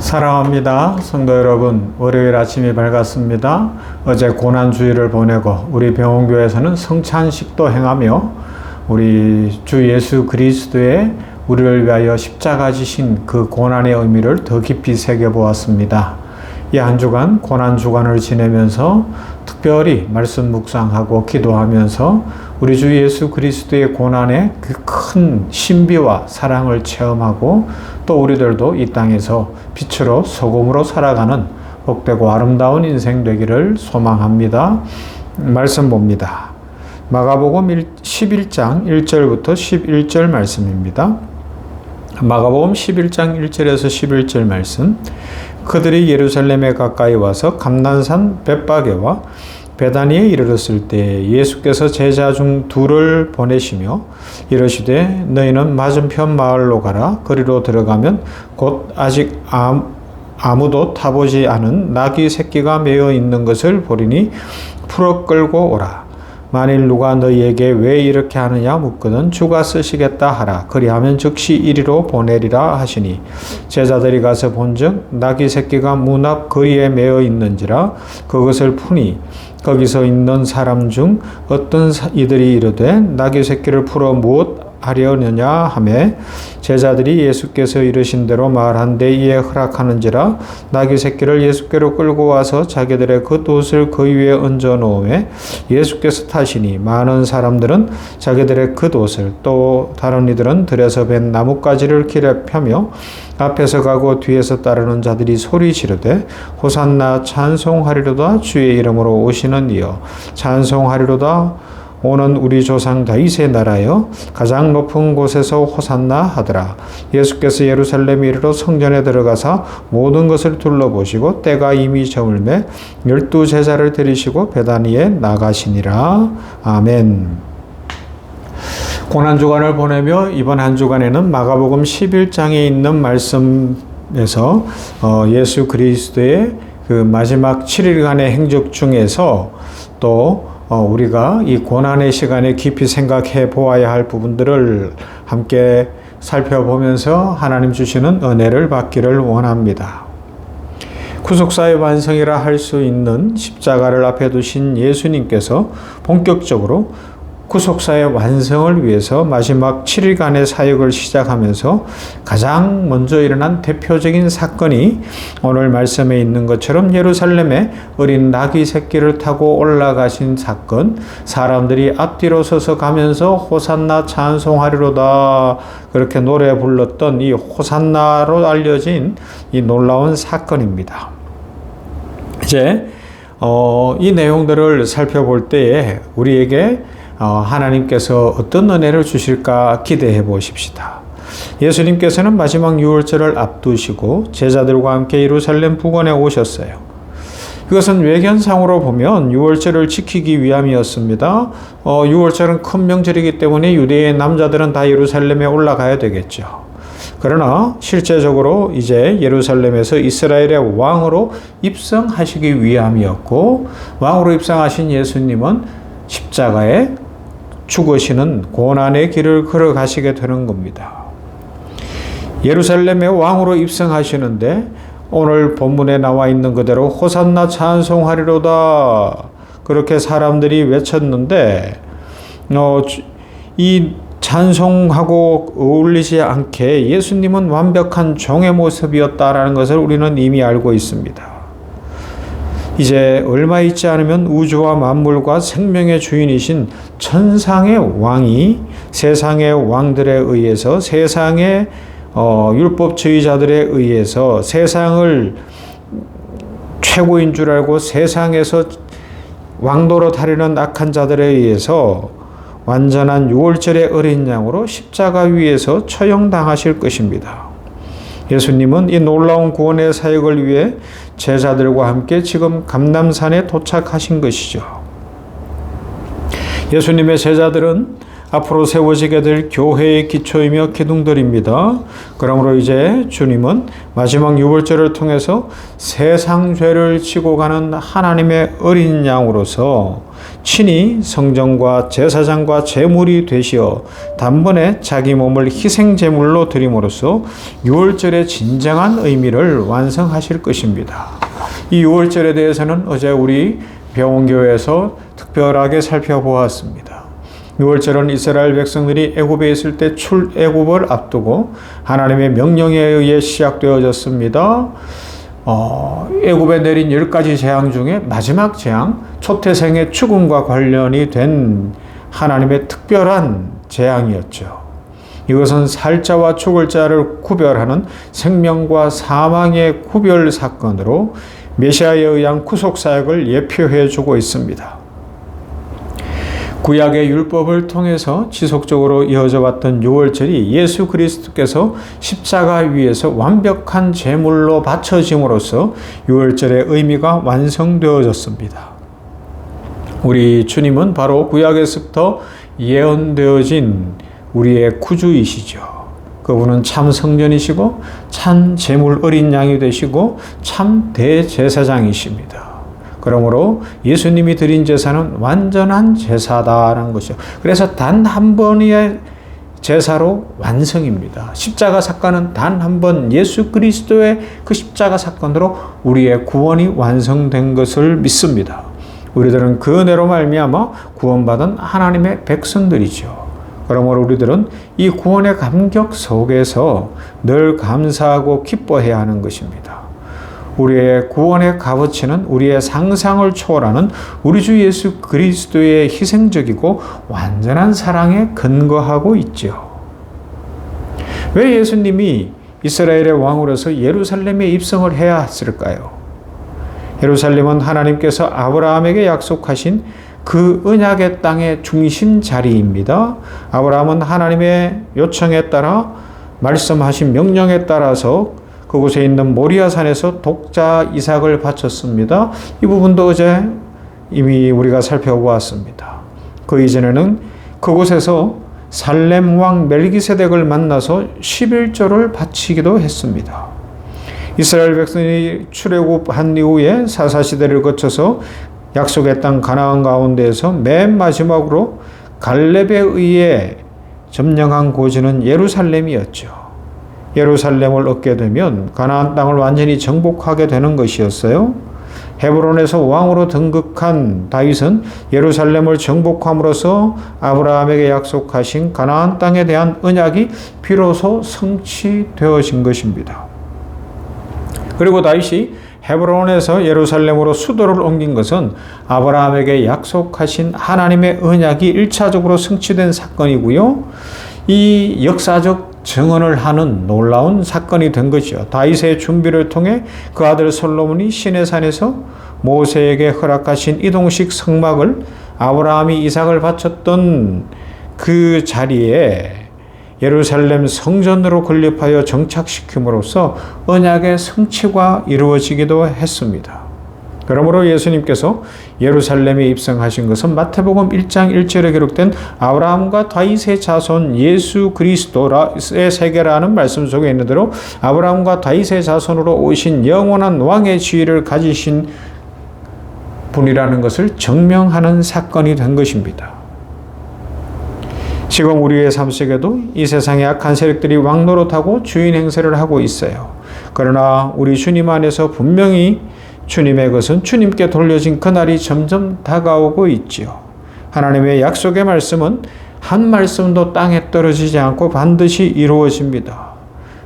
사랑합니다. 성도 여러분, 월요일 아침이 밝았습니다. 어제 고난주일을 보내고 우리 병원교회에서는 성찬식도 행하며 우리 주 예수 그리스도의 우리를 위하여 십자가 지신 그 고난의 의미를 더 깊이 새겨보았습니다. 이 한 주간 고난주간을 지내면서 특별히 말씀 묵상하고 기도하면서 우리 주 예수 그리스도의 고난의 그 큰 신비와 사랑을 체험하고 또 우리들도 이 땅에서 빛으로 소금으로 살아가는 복되고 아름다운 인생 되기를 소망합니다. 말씀 봅니다. 마가복음 11장 1절부터 11절 말씀입니다. 마가복음 11장 1절에서 11절 말씀. 그들이 예루살렘에 가까이 와서 감난산 벳바게와 베다니에 이르렀을 때 예수께서 제자 중 둘을 보내시며 이르시되 너희는 맞은편 마을로 가라. 거리로 들어가면 곧 아직 아무도 타보지 않은 나귀 새끼가 매어 있는 것을 보리니 풀어 끌고 오라. 만일 누가 너희에게 왜 이렇게 하느냐 묻거든 주가 쓰시겠다 하라. 그리하면 즉시 이리로 보내리라 하시니 제자들이 가서 본즉 나귀 새끼가 문 앞 거리에 매어 있는지라 그것을 푸니 거기서 있는 사람 중 어떤 이들이 이르되 나귀 새끼를 풀어 무엇 하려느냐 하며 제자들이 예수께서 이르신 대로 말한데 이에 허락하는지라 나귀 새끼를 예수께로 끌고 와서 자기들의 겉옷을 그 위에 얹어 놓음에 예수께서 타시니 많은 사람들은 자기들의 겉옷을 또 다른 이들은 들에서 벤 나뭇가지를 길에 펴며 앞에서 가고 뒤에서 따르는 자들이 소리 지르되 호산나 찬송하리로다 주의 이름으로 오시는 이여 찬송하리로다 오는 우리 조상 다윗의 나라여 가장 높은 곳에서 호산나 하더라. 예수께서 예루살렘에 이르러 성전에 들어가사 모든 것을 둘러보시고 때가 이미 저물매 12 제자를 데리시고 베다니에 나가시니라. 아멘. 고난주간을 보내며 이번 한 주간에는 마가복음 11장에 있는 말씀에서 예수 그리스도의 그 마지막 7일간의 행적 중에서 또 우리가 이 고난의 시간에 깊이 생각해 보아야 할 부분들을 함께 살펴보면서 하나님 주시는 은혜를 받기를 원합니다. 구속사의 완성이라 할 수 있는 십자가를 앞에 두신 예수님께서 본격적으로 구속사의 완성을 위해서 마지막 7일간의 사역을 시작하면서 가장 먼저 일어난 대표적인 사건이 오늘 말씀에 있는 것처럼 예루살렘에 어린 나귀 새끼를 타고 올라가신 사건, 사람들이 앞뒤로 서서 가면서 호산나 찬송하리로다 그렇게 노래 불렀던 이 호산나로 알려진 이 놀라운 사건입니다. 이제 이 내용들을 살펴볼 때에 우리에게 하나님께서 어떤 은혜를 주실까 기대해 보십시다. 예수님께서는 마지막 유월절을 앞두시고 제자들과 함께 예루살렘 북원에 오셨어요. 이것은 외견상으로 보면 유월절을 지키기 위함이었습니다. 유월절은 큰 명절이기 때문에 유대의 남자들은 다 예루살렘에 올라가야 되겠죠. 그러나 실제적으로 이제 예루살렘에서 이스라엘의 왕으로 입성하시기 위함이었고 왕으로 입성하신 예수님은 십자가에 죽으시는 고난의 길을 걸어가시게 되는 겁니다. 예루살렘의 왕으로 입성하시는데 오늘 본문에 나와 있는 그대로 호산나 찬송하리로다 그렇게 사람들이 외쳤는데 이 찬송하고 어울리지 않게 예수님은 완벽한 종의 모습이었다라는 것을 우리는 이미 알고 있습니다. 이제 얼마 있지 않으면 우주와 만물과 생명의 주인이신 천상의 왕이 세상의 왕들에 의해서 세상의 율법주의자들에 의해서 세상을 최고인 줄 알고 세상에서 왕도로 타려는 악한 자들에 의해서 완전한 유월절의 어린 양으로 십자가 위에서 처형당하실 것입니다. 예수님은 이 놀라운 구원의 사역을 위해 제자들과 함께 지금 감람산에 도착하신 것이죠. 예수님의 제자들은 앞으로 세워지게 될 교회의 기초이며 기둥들입니다. 그러므로 이제 주님은 마지막 유월절을 통해서 세상 죄를 지고 가는 하나님의 어린 양으로서 친히 성전과 제사장과 제물이 되시어 단번에 자기 몸을 희생 제물로 드림으로써 유월절의 진정한 의미를 완성하실 것입니다. 이 유월절에 대해서는 어제 우리 병원교회에서 특별하게 살펴보았습니다. 유월절은 이스라엘 백성들이 애굽에 있을 때 출애굽을 앞두고 하나님의 명령에 의해 시작되어졌습니다. 애굽에 내린 10가지 재앙 중에 마지막 재앙, 초태생의 죽음과 관련이 된 하나님의 특별한 재앙이었죠. 이것은 살 자와 죽을 자를 구별하는 생명과 사망의 구별 사건으로 메시아에 의한 구속 사역을 예표해 주고 있습니다. 구약의 율법을 통해서 지속적으로 이어져 왔던 유월절이 예수 그리스도께서 십자가 위에서 완벽한 제물로 바쳐짐으로써 유월절의 의미가 완성되어졌습니다. 우리 주님은 바로 구약에서부터 예언되어진 우리의 구주이시죠. 그분은 참 성전이시고 참 제물 어린 양이 되시고 참 대제사장이십니다. 그러므로 예수님이 드린 제사는 완전한 제사다라는 것이죠. 그래서 단 한 번의 제사로 완성입니다. 십자가 사건은 단 한 번 예수 그리스도의 그 십자가 사건으로 우리의 구원이 완성된 것을 믿습니다. 우리들은 그 은혜로 말미암아 구원받은 하나님의 백성들이죠. 그러므로 우리들은 이 구원의 감격 속에서 늘 감사하고 기뻐해야 하는 것입니다. 우리의 구원의 값어치는 우리의 상상을 초월하는 우리 주 예수 그리스도의 희생적이고 완전한 사랑에 근거하고 있죠. 왜 예수님이 이스라엘의 왕으로서 예루살렘에 입성을 해야 했을까요? 예루살렘은 하나님께서 아브라함에게 약속하신 그 언약의 땅의 중심 자리입니다. 아브라함은 하나님의 요청에 따라 말씀하신 명령에 따라서 그곳에 있는 모리아산에서 독자 이삭을 바쳤습니다. 이 부분도 어제 이미 우리가 살펴보았습니다. 그 이전에는 그곳에서 살렘 왕 멜기세덱을 만나서 11조를 바치기도 했습니다. 이스라엘 백성이 출애굽한 이후에 사사시대를 거쳐서 약속의 땅 가나안 가운데에서 맨 마지막으로 갈렙에 의해 점령한 고지는 예루살렘이었죠. 예루살렘을 얻게 되면 가나안 땅을 완전히 정복하게 되는 것이었어요. 헤브론에서 왕으로 등극한 다윗은 예루살렘을 정복함으로써 아브라함에게 약속하신 가나안 땅에 대한 언약이 비로소 성취되어진 것입니다. 그리고 다윗이 헤브론에서 예루살렘으로 수도를 옮긴 것은 아브라함에게 약속하신 하나님의 언약이 1차적으로 성취된 사건이고요. 이 역사적 증언을 하는 놀라운 사건이 된 것이죠. 다윗의 준비를 통해 그 아들 솔로몬이 시내산에서 모세에게 허락하신 이동식 성막을 아브라함이 이삭을 바쳤던 그 자리에 예루살렘 성전으로 건립하여 정착시킴으로써 언약의 성취가 이루어지기도 했습니다. 그러므로 예수님께서 예루살렘에 입성하신 것은 마태복음 1장 1절에 기록된 아브라함과 다윗의 자손 예수 그리스도의 세계라는 말씀 속에 있는 대로 아브라함과 다윗의 자손으로 오신 영원한 왕의 지위를 가지신 분이라는 것을 증명하는 사건이 된 것입니다. 지금 우리의 삶 속에도 이 세상의 악한 세력들이 왕노릇하고 주인 행세를 하고 있어요. 그러나 우리 주님 안에서 분명히 주님의 것은 주님께 돌려진 그날이 점점 다가오고 있지요. 하나님의 약속의 말씀은 한 말씀도 땅에 떨어지지 않고 반드시 이루어집니다.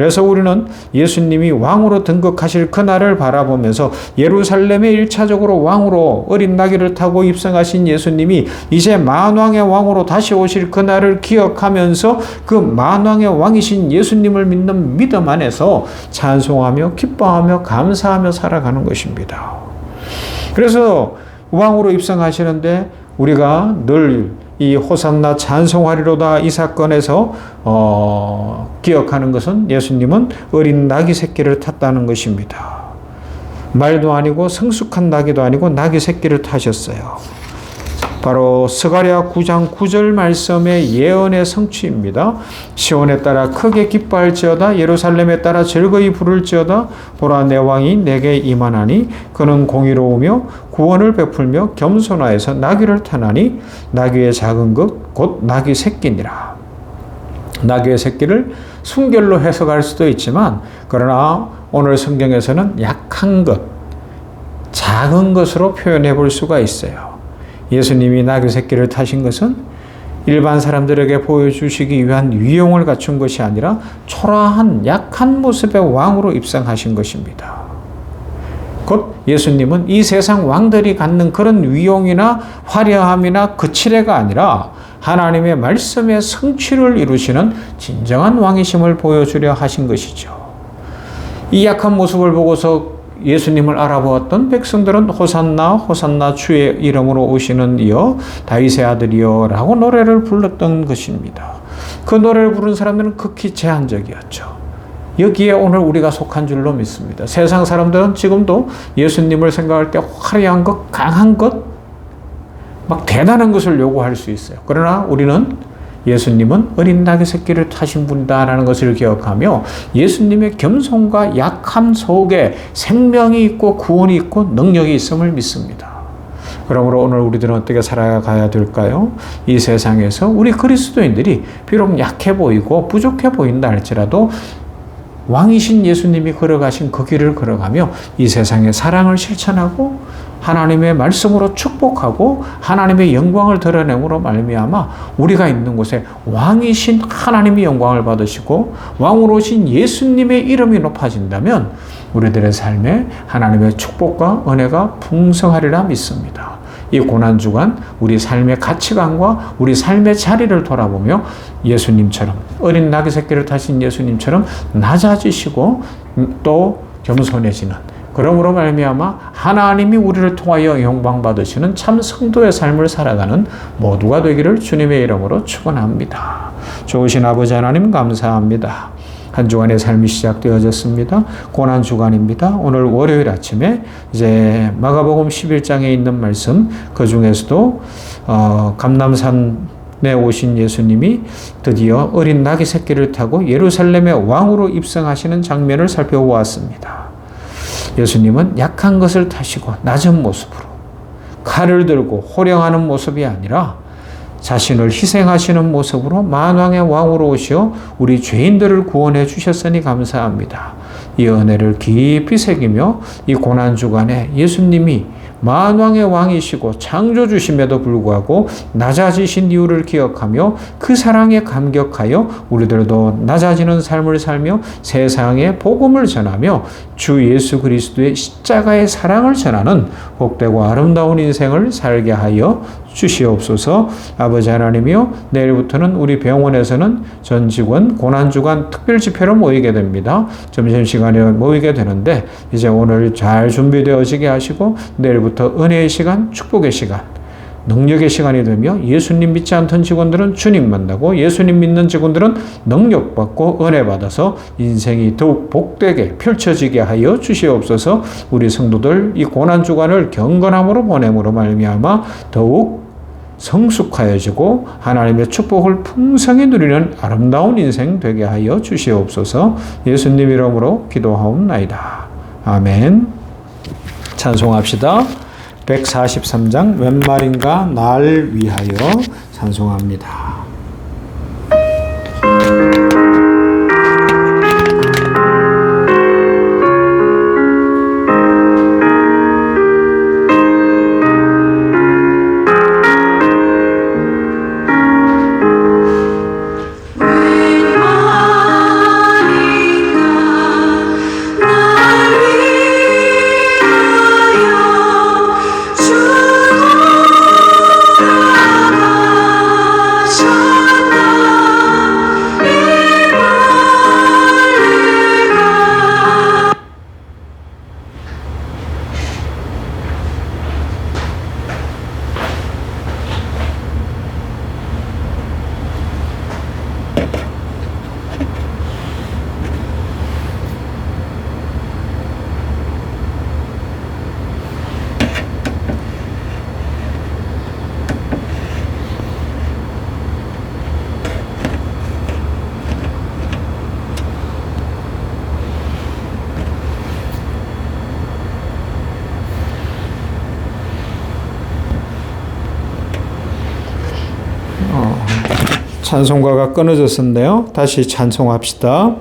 그래서 우리는 예수님이 왕으로 등극하실 그날을 바라보면서 예루살렘에 1차적으로 왕으로 어린 나귀를 타고 입성하신 예수님이 이제 만왕의 왕으로 다시 오실 그날을 기억하면서 그 만왕의 왕이신 예수님을 믿는 믿음 안에서 찬송하며 기뻐하며 감사하며 살아가는 것입니다. 그래서 왕으로 입성하시는데 우리가 늘 이 호산나 찬송하리로다 이 사건에서 기억하는 것은 예수님은 어린 나귀 새끼를 탔다는 것입니다. 말도 아니고 성숙한 나귀도 아니고 나귀 새끼를 타셨어요. 바로 스가랴 9장 9절 말씀의 예언의 성취입니다. 시온에 따라 크게 기뻐할지어다 예루살렘에 따라 즐거이 부를지어다 보라 내 왕이 내게 임하나니 그는 공의로우며 구원을 베풀며 겸손하여서 나귀를 타나니 나귀의 작은 것 곧 나귀 새끼니라. 나귀의 새끼를 순결로 해석할 수도 있지만 그러나 오늘 성경에서는 약한 것, 작은 것으로 표현해 볼 수가 있어요. 예수님이 나귀 새끼를 타신 것은 일반 사람들에게 보여주시기 위한 위용을 갖춘 것이 아니라 초라한 약한 모습의 왕으로 입성하신 것입니다. 곧 예수님은 이 세상 왕들이 갖는 그런 위용이나 화려함이나 거칠애가 아니라 하나님의 말씀의 성취를 이루시는 진정한 왕이심을 보여주려 하신 것이죠. 이 약한 모습을 보고서 예수님을 알아보았던 백성들은 호산나 호산나 주의 이름으로 오시는 이여 다윗의 아들이여 라고 노래를 불렀던 것입니다. 그 노래를 부른 사람들은 극히 제한적이었죠. 여기에 오늘 우리가 속한 줄로 믿습니다. 세상 사람들은 지금도 예수님을 생각할 때 화려한 것, 강한 것, 막 대단한 것을 요구할 수 있어요. 그러나 우리는 예수님은 어린 나귀 새끼를 타신 분이다라는 것을 기억하며 예수님의 겸손과 약함 속에 생명이 있고 구원이 있고 능력이 있음을 믿습니다. 그러므로 오늘 우리들은 어떻게 살아가야 될까요? 이 세상에서 우리 그리스도인들이 비록 약해 보이고 부족해 보인다 할지라도 왕이신 예수님이 걸어가신 그 길을 걸어가며 이 세상의 사랑을 실천하고 하나님의 말씀으로 축복하고 하나님의 영광을 드러내므로 말미암아 우리가 있는 곳에 왕이신 하나님이 영광을 받으시고 왕으로 오신 예수님의 이름이 높아진다면 우리들의 삶에 하나님의 축복과 은혜가 풍성하리라 믿습니다. 이 고난주간 우리 삶의 가치관과 우리 삶의 자리를 돌아보며 예수님처럼 어린 나귀 새끼를 타신 예수님처럼 낮아지시고 또 겸손해지는 그러므로 말미암아 하나님이 우리를 통하여 영광 받으시는 참 성도의 삶을 살아가는 모두가 되기를 주님의 이름으로 축원합니다. 좋으신 아버지 하나님 감사합니다. 한 주간의 삶이 시작되어졌습니다. 고난 주간입니다. 오늘 월요일 아침에 이제 마가복음 11장에 있는 말씀 그 중에서도 감람산에 오신 예수님이 드디어 어린 나귀 새끼를 타고 예루살렘의 왕으로 입성하시는 장면을 살펴보았습니다. 예수님은 약한 것을 타시고 낮은 모습으로 칼을 들고 호령하는 모습이 아니라 자신을 희생하시는 모습으로 만왕의 왕으로 오시어 우리 죄인들을 구원해 주셨으니 감사합니다. 이 은혜를 깊이 새기며 이 고난주간에 예수님이 만왕의 왕이시고 창조주심에도 불구하고 낮아지신 이유를 기억하며 그 사랑에 감격하여 우리들도 낮아지는 삶을 살며 세상에 복음을 전하며 주 예수 그리스도의 십자가의 사랑을 전하는 복되고 아름다운 인생을 살게 하여 주시옵소서. 아버지 하나님이여 내일부터는 우리 병원에서는 전 직원 고난주간 특별집회로 모이게 됩니다. 점심시간에 모이게 되는데 이제 오늘 잘 준비되어지게 하시고 내일부터 은혜의 시간, 축복의 시간, 능력의 시간이 되며 예수님 믿지 않던 직원들은 주님 만나고 예수님 믿는 직원들은 능력받고 은혜 받아서 인생이 더욱 복되게 펼쳐지게 하여 주시옵소서. 우리 성도들 이 고난주간을 경건함으로 보냄으로 말미암아 더욱 성숙하여지고 하나님의 축복을 풍성히 누리는 아름다운 인생 되게 하여 주시옵소서. 예수님 이름으로 기도하옵나이다. 아멘. 찬송합시다. 143장 웬 말인가 날 위하여 찬송합니다. 주 찬송가가 끊어졌었네요. 다시 찬송합시다.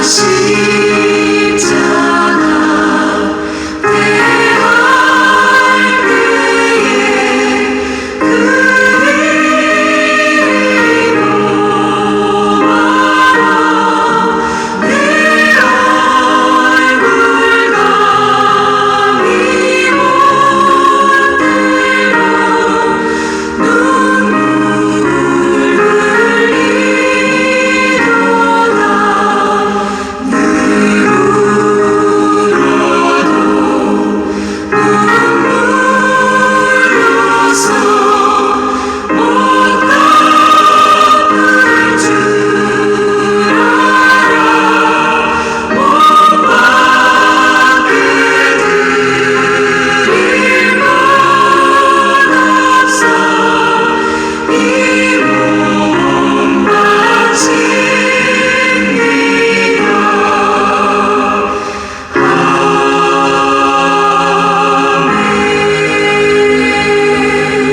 다시